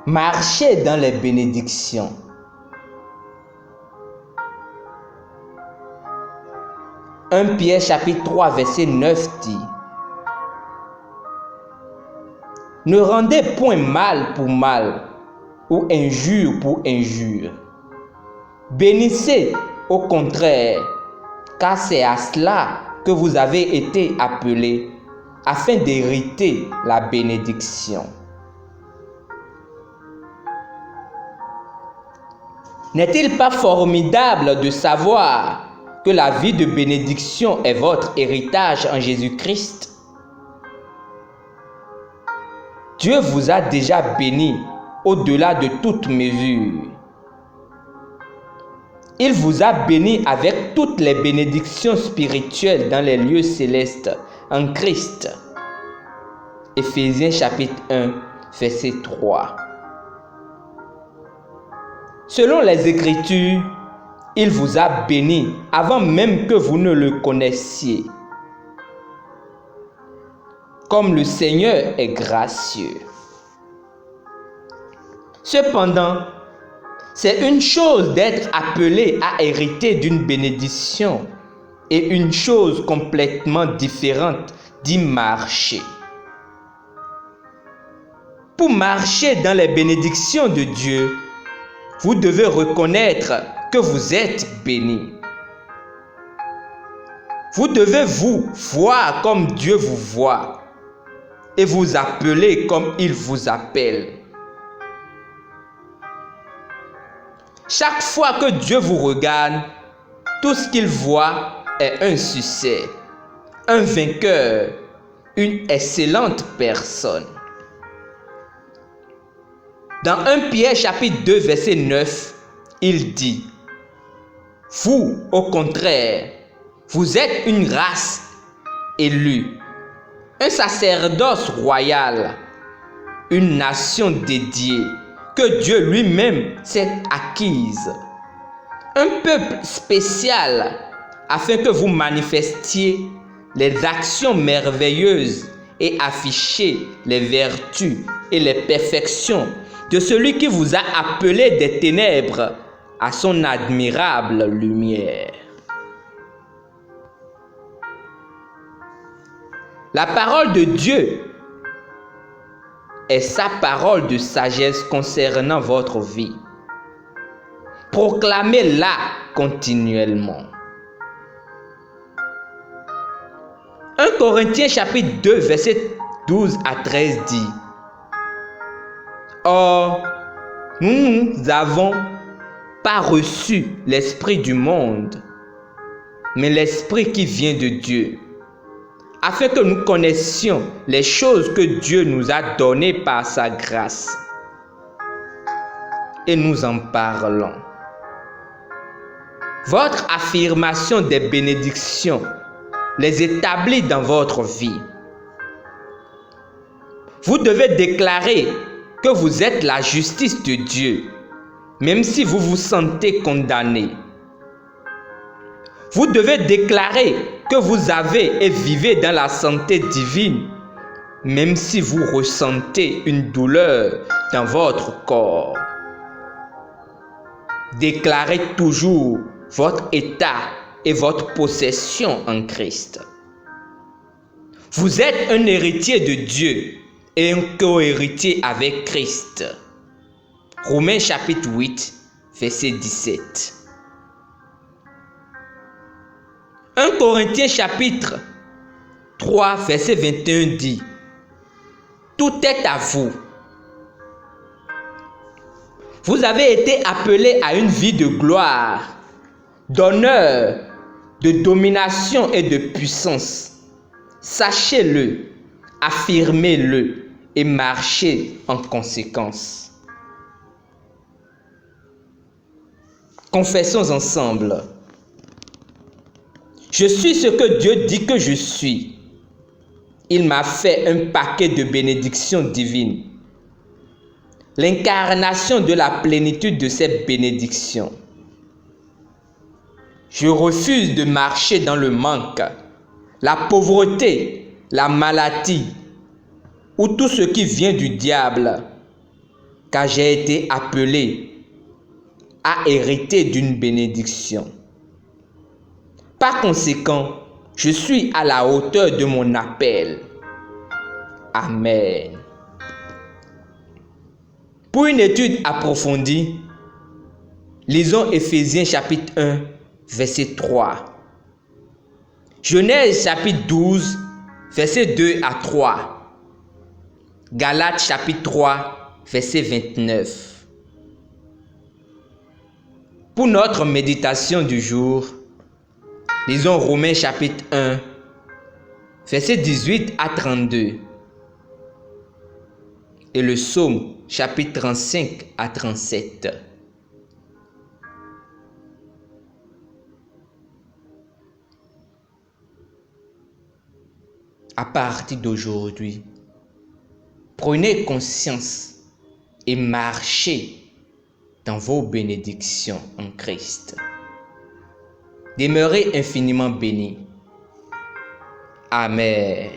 Marchez dans les bénédictions. Pierre chapitre 3 verset 9 dit: ne rendez point mal pour mal ou injure pour injure. Bénissez au contraire, car c'est à cela que vous avez été appelés, afin d'hériter la bénédiction. N'est-il pas formidable de savoir que la vie de bénédiction est votre héritage en Jésus-Christ? Dieu vous a déjà béni au-delà de toute mesure. Il vous a béni avec toutes les bénédictions spirituelles dans les lieux célestes en Christ. Éphésiens chapitre 1, verset 3. Selon les Écritures, il vous a béni avant même que vous ne le connaissiez. Comme le Seigneur est gracieux. Cependant, c'est une chose d'être appelé à hériter d'une bénédiction et une chose complètement différente d'y marcher. Pour marcher dans les bénédictions de Dieu, vous devez reconnaître que vous êtes béni. Vous devez vous voir comme Dieu vous voit et vous appeler comme il vous appelle. Chaque fois que Dieu vous regarde, tout ce qu'il voit est un succès, un vainqueur, une excellente personne. Dans 1 Pierre chapitre 2 verset 9, il dit: vous, au contraire, vous êtes une race élue, un sacerdoce royal, une nation dédiée que Dieu lui-même s'est acquise, un peuple spécial afin que vous manifestiez les actions merveilleuses et affichiez les vertus et les perfections de celui qui vous a appelé des ténèbres à son admirable lumière. La parole de Dieu est sa parole de sagesse concernant votre vie. Proclamez-la continuellement. 1 Corinthiens chapitre 2 verset 12 à 13 dit: or, nous n'avons pas reçu l'esprit du monde, mais l'esprit qui vient de Dieu, afin que nous connaissions les choses que Dieu nous a données par sa grâce. Et nous en parlons. Votre affirmation des bénédictions les établit dans votre vie. Vous devez déclarer que vous êtes la justice de Dieu, même si vous vous sentez condamné. Vous devez déclarer que vous avez et vivez dans la santé divine, même si vous ressentez une douleur dans votre corps. Déclarez toujours votre état et votre possession en Christ. Vous êtes un héritier de Dieu et un co-héritier avec Christ. Romains chapitre 8, verset 17. 1 Corinthiens chapitre 3, verset 21 dit: tout est à vous. Vous avez été appelés à une vie de gloire, d'honneur, de domination et de puissance. Sachez-le, affirmez-le et marchez en conséquence. Confessons ensemble. Je suis ce que Dieu dit que je suis. Il m'a fait un paquet de bénédictions divines. L'incarnation de la plénitude de ces bénédictions. Je refuse de marcher dans le manque, la pauvreté, la maladie ou tout ce qui vient du diable. car j'ai été appelé à hériter d'une bénédiction. Par conséquent, je suis à la hauteur de mon appel. Amen. Pour une étude approfondie, lisons Éphésiens chapitre 1, verset 3. Genèse chapitre 12, verset 2 à 3. Galates chapitre 3, verset 29. Pour notre méditation du jour, lisons Romains chapitre 1, verset 18 à 32. Et le psaume chapitre 35 à 37. À partir d'aujourd'hui, prenez conscience et marchez dans vos bénédictions en Christ. Demeurez infiniment bénis. Amen.